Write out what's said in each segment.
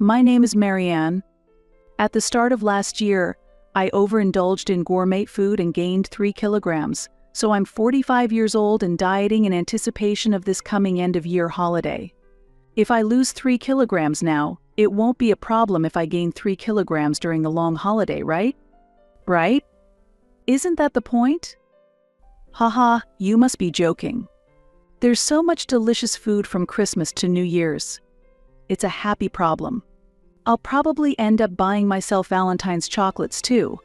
My name is Marianne. At the start of last year, I overindulged in gourmet food and gained 3 kilograms, so I'm 45 years old and dieting in anticipation of this coming end-of-year holiday. If I lose 3 kilograms now, it won't be a problem if I gain 3 kilograms during the long holiday, right? Right? Isn't that the point? Haha, you must be joking. There's so much delicious food from Christmas to New Year's. It's a happy problem. I'll probably end up buying myself Valentine's chocolates too.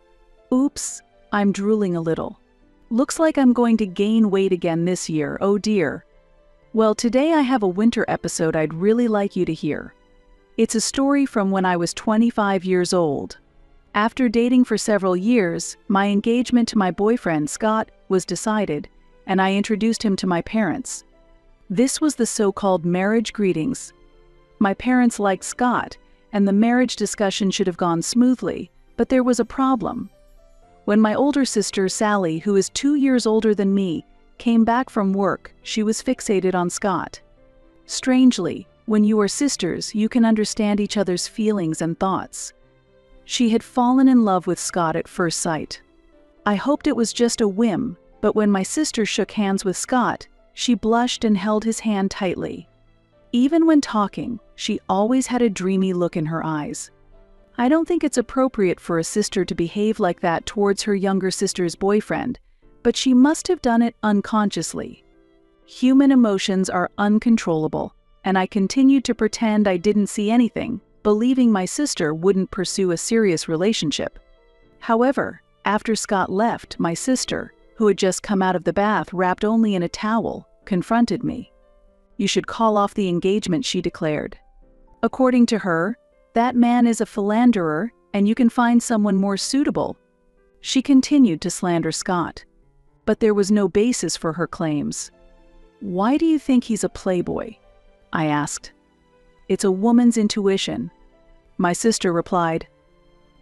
Oops, I'm drooling a little. Looks like I'm going to gain weight again this year, oh dear. Well, today I have a winter episode I'd really like you to hear. It's a story from when I was 25 years old. After dating for several years, my engagement to my boyfriend, Scott, was decided, and I introduced him to my parents. This was the so-called marriage greetings. My parents liked Scott, and the marriage discussion should have gone smoothly, but there was a problem. When my older sister, Sally, who is 2 years older than me, came back from work, she was fixated on Scott. Strangely, when you are sisters, you can understand each other's feelings and thoughts. She had fallen in love with Scott at first sight. I hoped it was just a whim, but when my sister shook hands with Scott, she blushed and held his hand tightly. Even when talking, she always had a dreamy look in her eyes. I don't think it's appropriate for a sister to behave like that towards her younger sister's boyfriend, but she must have done it unconsciously. Human emotions are uncontrollable, and I continued to pretend I didn't see anything, believing my sister wouldn't pursue a serious relationship. However, after Scott left, my sister, who had just come out of the bath wrapped only in a towel, confronted me. "You should call off the engagement," she declared. According to her, that man is a philanderer and you can find someone more suitable. She continued to slander Scott. But there was no basis for her claims. "Why do you think he's a playboy?" I asked. "It's a woman's intuition," my sister replied.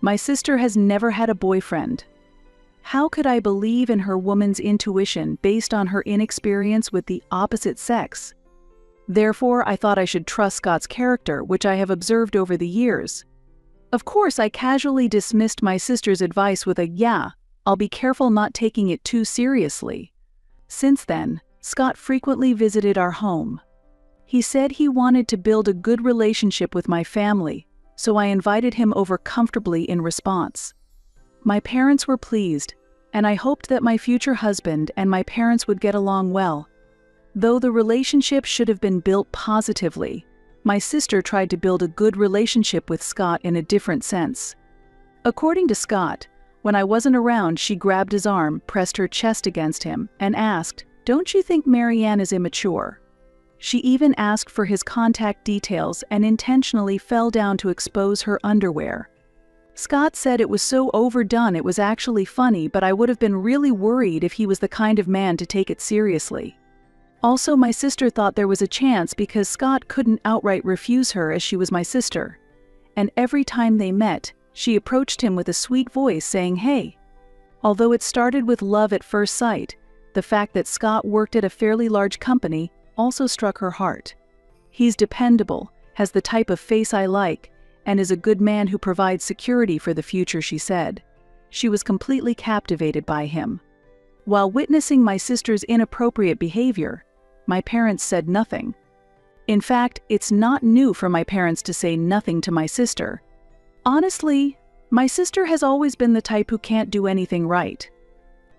My sister has never had a boyfriend. How could I believe in her woman's intuition based on her inexperience with the opposite sex? Therefore, I thought I should trust Scott's character, which I have observed over the years. Of course, I casually dismissed my sister's advice with a "yeah, I'll be careful not taking it too seriously." Since then, Scott frequently visited our home. He said he wanted to build a good relationship with my family, so I invited him over comfortably in response. My parents were pleased, and I hoped that my future husband and my parents would get along well. Though the relationship should have been built positively, my sister tried to build a good relationship with Scott in a different sense. According to Scott, when I wasn't around, she grabbed his arm, pressed her chest against him, and asked, "Don't you think Marianne is immature?" She even asked for his contact details and intentionally fell down to expose her underwear. Scott said it was so overdone it was actually funny, but I would have been really worried if he was the kind of man to take it seriously. Also, my sister thought there was a chance because Scott couldn't outright refuse her as she was my sister. And every time they met, she approached him with a sweet voice saying, "Hey." Although it started with love at first sight, the fact that Scott worked at a fairly large company also struck her heart. He's dependable, has the type of face I like, and is a good man who provides security for the future, she said. She was completely captivated by him. While witnessing my sister's inappropriate behavior, my parents said nothing. In fact, it's not new for my parents to say nothing to my sister. Honestly, my sister has always been the type who can't do anything right.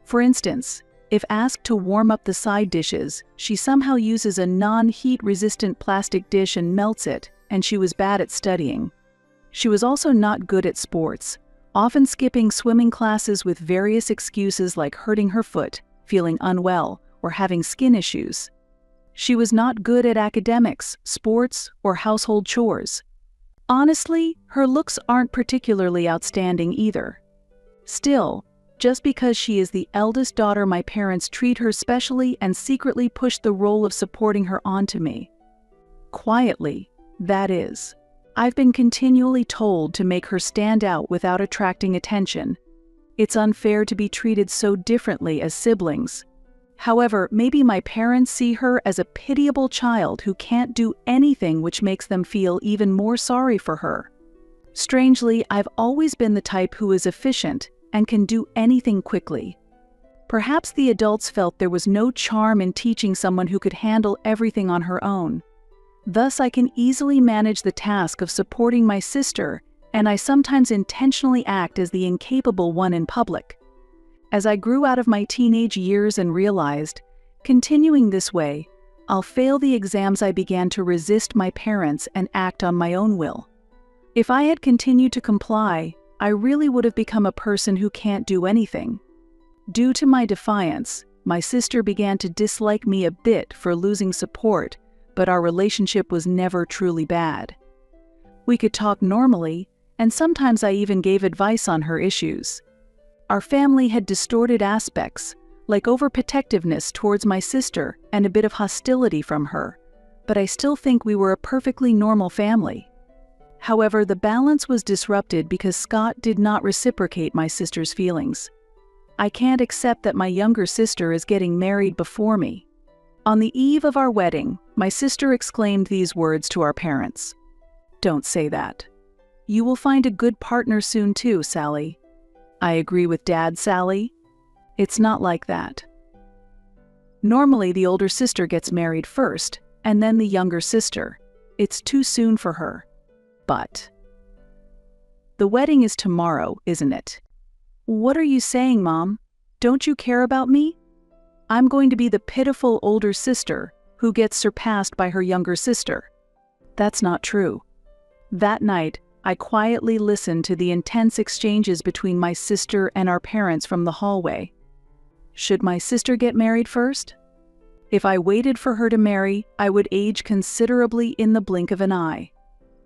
For instance, if asked to warm up the side dishes, she somehow uses a non-heat-resistant plastic dish and melts it, and she was bad at studying. She was also not good at sports, often skipping swimming classes with various excuses like hurting her foot, feeling unwell, or having skin issues. She was not good at academics, sports, or household chores. Honestly, her looks aren't particularly outstanding either. Still, just because she is the eldest daughter, my parents treat her specially and secretly push the role of supporting her onto me. Quietly, that is. I've been continually told to make her stand out without attracting attention. It's unfair to be treated so differently as siblings. However, maybe my parents see her as a pitiable child who can't do anything, which makes them feel even more sorry for her. Strangely, I've always been the type who is efficient and can do anything quickly. Perhaps the adults felt there was no charm in teaching someone who could handle everything on her own. Thus, I can easily manage the task of supporting my sister, and I sometimes intentionally act as the incapable one in public. As I grew out of my teenage years and realized, continuing this way, I'll fail the exams, I began to resist my parents and act on my own will. If I had continued to comply, I really would have become a person who can't do anything. Due to my defiance, my sister began to dislike me a bit for losing support, but our relationship was never truly bad. We could talk normally, and sometimes I even gave advice on her issues. Our family had distorted aspects, like overprotectiveness towards my sister and a bit of hostility from her, but I still think we were a perfectly normal family. However, the balance was disrupted because Scott did not reciprocate my sister's feelings. I can't accept that my younger sister is getting married before me. On the eve of our wedding, my sister exclaimed these words to our parents. "Don't say that. You will find a good partner soon too, Sally." "I agree with Dad, Sally. It's not like that. Normally, the older sister gets married first, and then the younger sister. It's too soon for her." "But the wedding is tomorrow, isn't it?" "What are you saying, Mom? Don't you care about me? I'm going to be the pitiful older sister who gets surpassed by her younger sister." "That's not true." That night, I quietly listened to the intense exchanges between my sister and our parents from the hallway. Should my sister get married first? If I waited for her to marry, I would age considerably in the blink of an eye.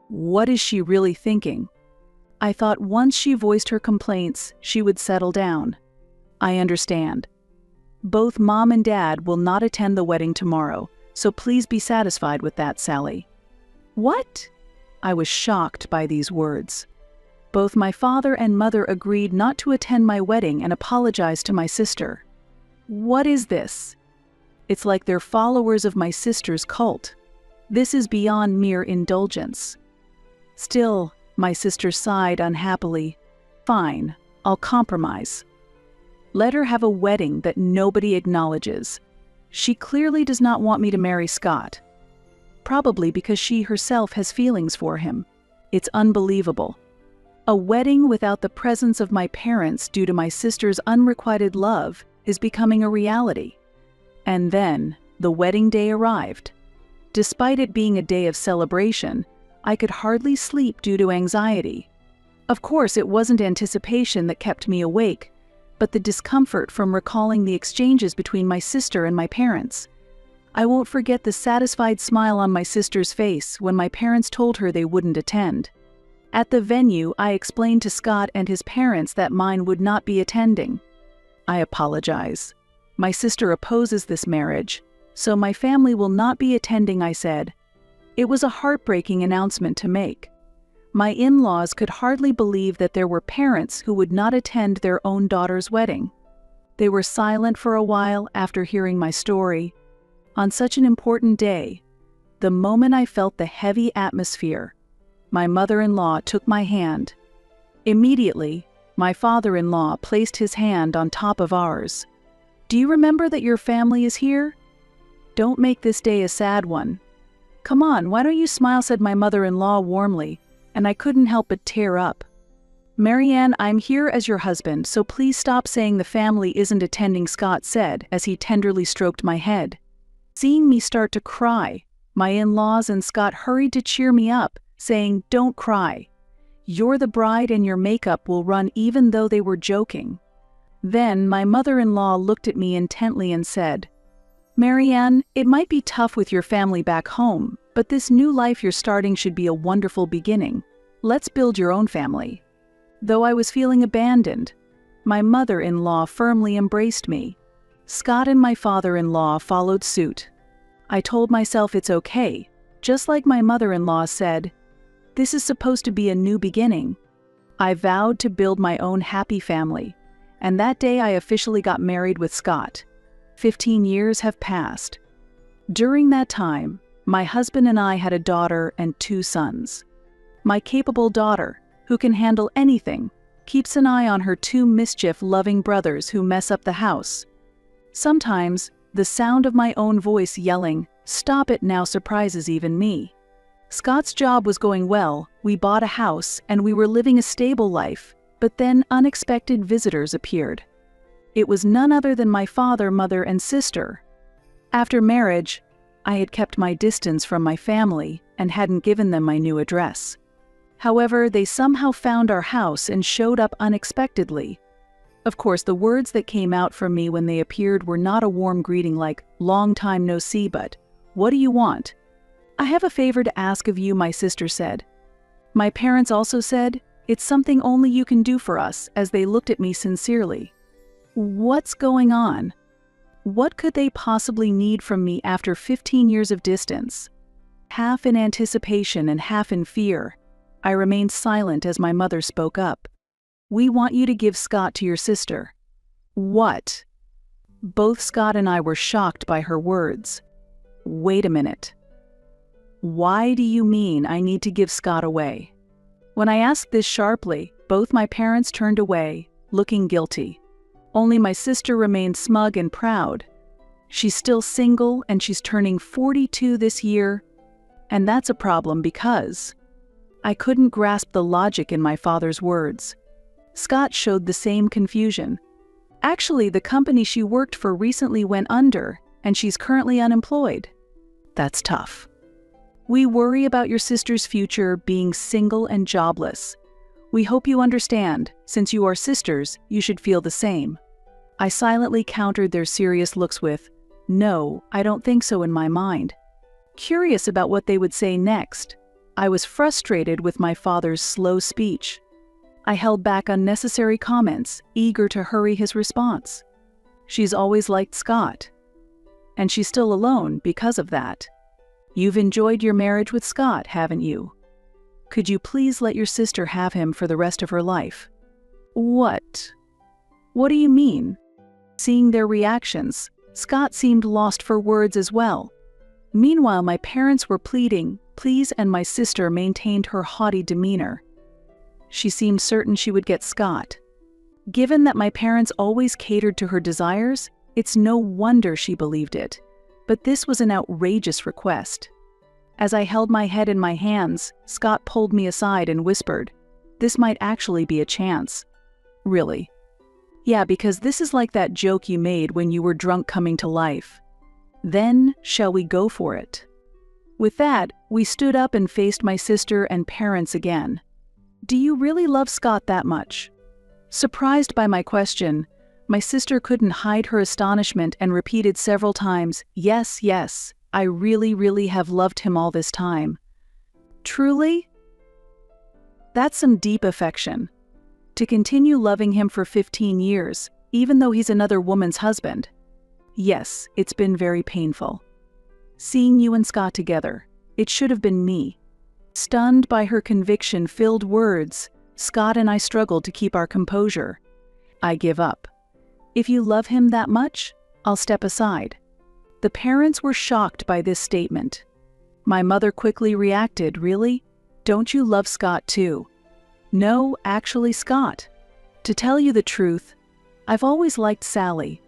What is she really thinking? I thought once she voiced her complaints, she would settle down. I understand. Both Mom and Dad will not attend the wedding tomorrow, so please be satisfied with that, Sally. What? I was shocked by these words. Both my father and mother agreed not to attend my wedding and apologized to my sister. What is this? It's like they're followers of my sister's cult. This is beyond mere indulgence. Still, my sister sighed unhappily. Fine, I'll compromise. Let her have a wedding that nobody acknowledges. She clearly does not want me to marry Scott. Probably because she herself has feelings for him. It's unbelievable. A wedding without the presence of my parents due to my sister's unrequited love is becoming a reality. And then, the wedding day arrived. Despite it being a day of celebration, I could hardly sleep due to anxiety. Of course, it wasn't anticipation that kept me awake, but the discomfort from recalling the exchanges between my sister and my parents. I won't forget the satisfied smile on my sister's face when my parents told her they wouldn't attend. At the venue, I explained to Scott and his parents that mine would not be attending. I apologize. My sister opposes this marriage, so my family will not be attending, I said. It was a heartbreaking announcement to make. My in-laws could hardly believe that there were parents who would not attend their own daughter's wedding. They were silent for a while after hearing my story. On such an important day, the moment I felt the heavy atmosphere, my mother-in-law took my hand. Immediately, my father-in-law placed his hand on top of ours. Do you remember that your family is here? Don't make this day a sad one. Come on, why don't you smile, said my mother-in-law warmly, and I couldn't help but tear up. Marianne, I'm here as your husband, so please stop saying the family isn't attending, Scott said as he tenderly stroked my head. Seeing me start to cry, my in-laws and Scott hurried to cheer me up, saying, "Don't cry. You're the bride and your makeup will run," even though they were joking. Then my mother-in-law looked at me intently and said, "Marianne, it might be tough with your family back home, but this new life you're starting should be a wonderful beginning. Let's build your own family." Though I was feeling abandoned, my mother-in-law firmly embraced me. Scott and my father-in-law followed suit. I told myself it's okay, just like my mother-in-law said, this is supposed to be a new beginning. I vowed to build my own happy family, and that day I officially got married with Scott. 15 years have passed. During that time, my husband and I had a daughter and 2 sons. My capable daughter, who can handle anything, keeps an eye on her 2 mischief-loving brothers who mess up the house. Sometimes, the sound of my own voice yelling, "Stop it now," surprises even me. Scott's job was going well, we bought a house, and we were living a stable life, but then unexpected visitors appeared. It was none other than my father, mother, and sister. After marriage, I had kept my distance from my family and hadn't given them my new address. However, they somehow found our house and showed up unexpectedly. Of course, the words that came out from me when they appeared were not a warm greeting like, "Long time no see," but, "What do you want?" "I have a favor to ask of you," my sister said. My parents also said, "It's something only you can do for us," as they looked at me sincerely. What's going on? What could they possibly need from me after 15 years of distance? Half in anticipation and half in fear, I remained silent as my mother spoke up. "We want you to give Scott to your sister." What? Both Scott and I were shocked by her words. Wait a minute. Why do you mean I need to give Scott away? When I asked this sharply, both my parents turned away, looking guilty. Only my sister remained smug and proud. She's still single and she's turning 42 this year. And that's a problem because I couldn't grasp the logic in my father's words. Scott showed the same confusion. Actually, the company she worked for recently went under, and she's currently unemployed. That's tough. We worry about your sister's future being single and jobless. We hope you understand. Since you are sisters, you should feel the same. I silently countered their serious looks with, "No, I don't think so," in my mind. Curious about what they would say next, I was frustrated with my father's slow speech. I held back unnecessary comments, eager to hurry his response. "She's always liked Scott. And she's still alone because of that. You've enjoyed your marriage with Scott, haven't you? Could you please let your sister have him for the rest of her life?" What? What do you mean? Seeing their reactions, Scott seemed lost for words as well. Meanwhile, my parents were pleading, please, and my sister maintained her haughty demeanor. She seemed certain she would get Scott. Given that my parents always catered to her desires, it's no wonder she believed it. But this was an outrageous request. As I held my head in my hands, Scott pulled me aside and whispered, "This might actually be a chance." Really? Yeah, because this is like that joke you made when you were drunk coming to life. Then, shall we go for it? With that, we stood up and faced my sister and parents again. "Do you really love Scott that much?" Surprised by my question, my sister couldn't hide her astonishment and repeated several times, "Yes, yes, I really, really have loved him all this time." Truly? That's some deep affection. To continue loving him for 15 years, even though he's another woman's husband. Yes, it's been very painful. Seeing you and Scott together, it should have been me. Stunned by her conviction-filled words, Scott and I struggled to keep our composure. "I give up. If you love him that much, I'll step aside." The parents were shocked by this statement. My mother quickly reacted, "Really? Don't you love Scott too?" "No, actually, Scott. To tell you the truth, I've always liked Sally."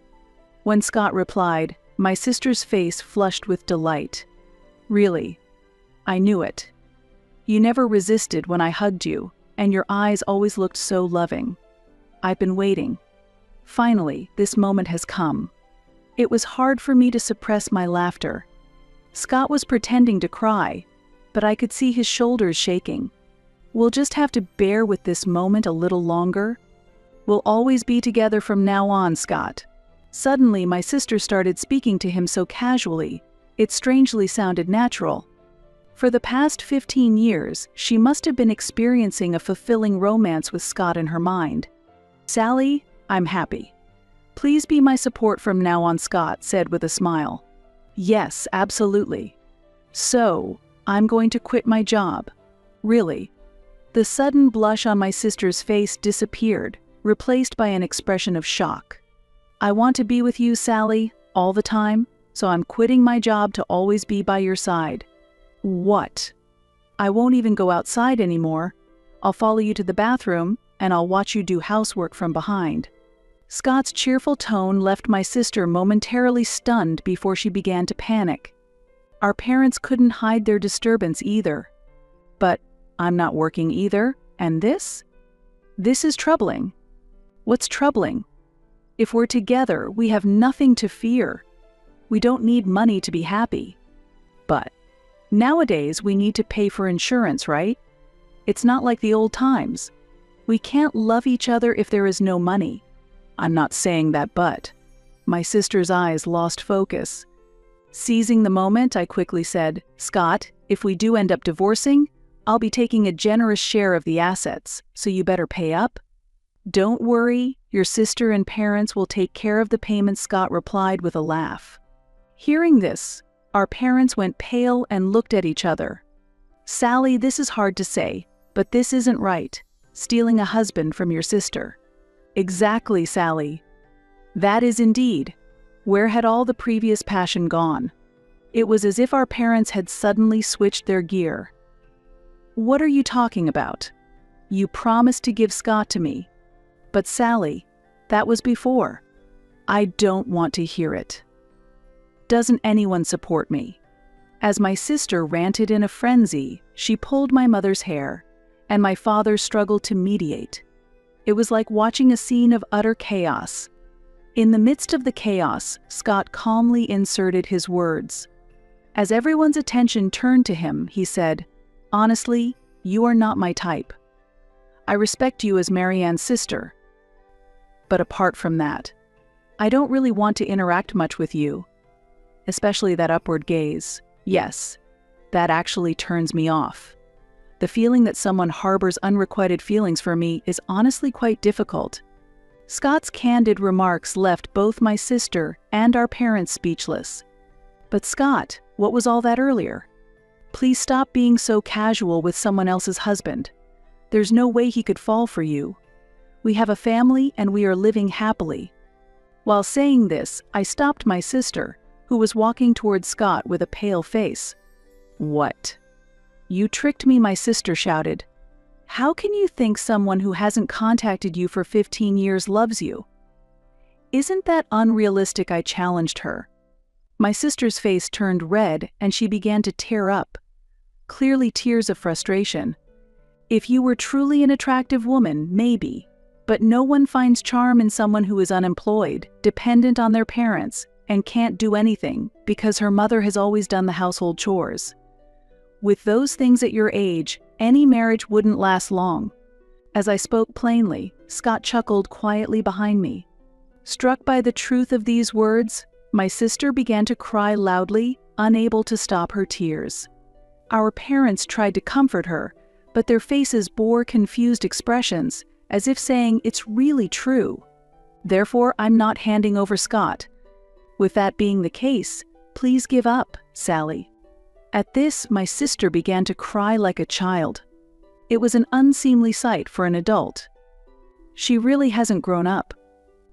When Scott replied, my sister's face flushed with delight. "Really? I knew it. You never resisted when I hugged you, and your eyes always looked so loving. I've been waiting. Finally, this moment has come." It was hard for me to suppress my laughter. Scott was pretending to cry, but I could see his shoulders shaking. "We'll just have to bear with this moment a little longer. We'll always be together from now on, Scott." Suddenly, my sister started speaking to him so casually, it strangely sounded natural. For the past 15 years, she must have been experiencing a fulfilling romance with Scott in her mind. "Sally, I'm happy. Please be my support from now on," Scott said with a smile. "Yes, absolutely. So, I'm going to quit my job. Really?" The sudden blush on my sister's face disappeared, replaced by an expression of shock. "I want to be with you, Sally. All the time, so I'm quitting my job to always be by your side. What? I won't even go outside anymore. I'll follow you to the bathroom, and I'll watch you do housework from behind. Scott's cheerful tone left my sister momentarily stunned before she began to panic. Our parents couldn't hide their disturbance either. But I'm not working either, and this? This is troubling. What's troubling? If we're together, we have nothing to fear. We don't need money to be happy. But nowadays, we need to pay for insurance, right? It's not like the old times. We can't love each other if there is no money. I'm not saying that, but my sister's eyes lost focus. Seizing the moment, I quickly said, Scott, if we do end up divorcing, I'll be taking a generous share of the assets, so you better pay up. Don't worry, your sister and parents will take care of the payments, Scott replied with a laugh. Hearing this, our parents went pale and looked at each other. Sally, this is hard to say, but this isn't right. Stealing a husband from your sister. Exactly, Sally. That is indeed. Where had all the previous passion gone? It was as if our parents had suddenly switched their gear. What are you talking about? You promised to give Scott to me. But Sally, that was before. I don't want to hear it. Doesn't anyone support me? As my sister ranted in a frenzy, she pulled my mother's hair, and my father struggled to mediate. It was like watching a scene of utter chaos. In the midst of the chaos, Scott calmly inserted his words. As everyone's attention turned to him, he said, Honestly, you are not my type. I respect you as Marianne's sister. But apart from that, I don't really want to interact much with you. Especially that upward gaze. Yes, that actually turns me off. The feeling that someone harbors unrequited feelings for me is honestly quite difficult. Scott's candid remarks left both my sister and our parents speechless. But Scott, what was all that earlier? Please stop being so casual with someone else's husband. There's no way he could fall for you. We have a family and we are living happily. While saying this, I stopped my sister, who was walking towards Scott with a pale face. What? You tricked me, my sister shouted. How can you think someone who hasn't contacted you for 15 years loves you? Isn't that unrealistic? I challenged her. My sister's face turned red and she began to tear up. Clearly tears of frustration. If you were truly an attractive woman, maybe. But no one finds charm in someone who is unemployed, dependent on their parents, and can't do anything because her mother has always done the household chores. With those things at your age, any marriage wouldn't last long. As I spoke plainly, Scott chuckled quietly behind me. Struck by the truth of these words, my sister began to cry loudly, unable to stop her tears. Our parents tried to comfort her, but their faces bore confused expressions, as if saying it's really true. Therefore, I'm not handing over Scott. With that being the case, please give up, Sally. At this, my sister began to cry like a child. It was an unseemly sight for an adult. She really hasn't grown up.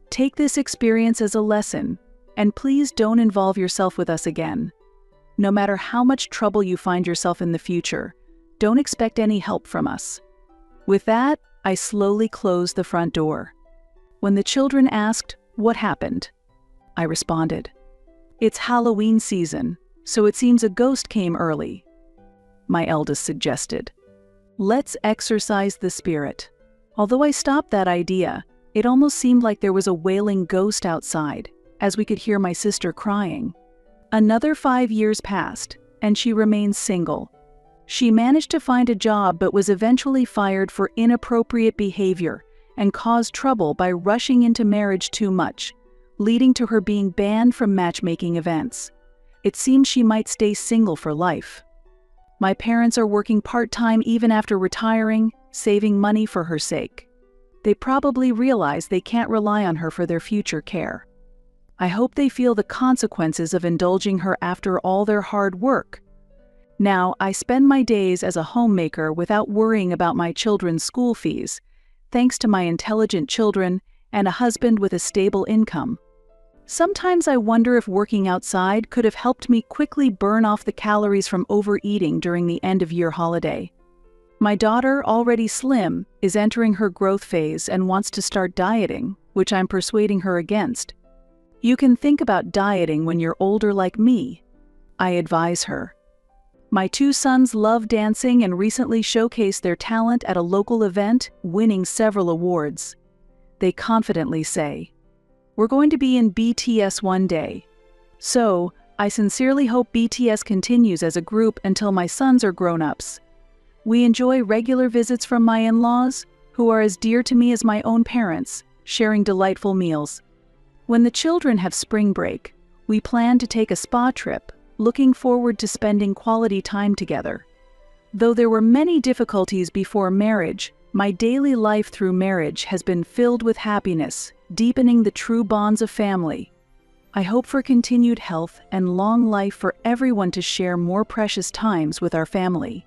Take this experience as a lesson, and please don't involve yourself with us again. No matter how much trouble you find yourself in the future, don't expect any help from us. With that, I slowly closed the front door. When the children asked, "What happened?" I responded, "It's Halloween season, so it seems a ghost came early." My eldest suggested, "Let's exorcise the spirit." Although I stopped that idea, it almost seemed like there was a wailing ghost outside, as we could hear my sister crying. Another 5 years passed, and she remained single. She managed to find a job but was eventually fired for inappropriate behavior and caused trouble by rushing into marriage too much, leading to her being banned from matchmaking events. It seems she might stay single for life. My parents are working part-time even after retiring, saving money for her sake. They probably realize they can't rely on her for their future care. I hope they feel the consequences of indulging her after all their hard work. Now, I spend my days as a homemaker without worrying about my children's school fees, thanks to my intelligent children and a husband with a stable income. Sometimes I wonder if working outside could have helped me quickly burn off the calories from overeating during the end-of-year holiday. My daughter, already slim, is entering her growth phase and wants to start dieting, which I'm persuading her against. You can think about dieting when you're older like me, I advise her. My 2 sons love dancing and recently showcased their talent at a local event, winning several awards. They confidently say, "We're going to be in BTS one day." So, I sincerely hope BTS continues as a group until my sons are grown-ups. We enjoy regular visits from my in-laws, who are as dear to me as my own parents, sharing delightful meals. When the children have spring break, we plan to take a spa trip, looking forward to spending quality time together. Though there were many difficulties before marriage, my daily life through marriage has been filled with happiness, deepening the true bonds of family. I hope for continued health and long life for everyone to share more precious times with our family.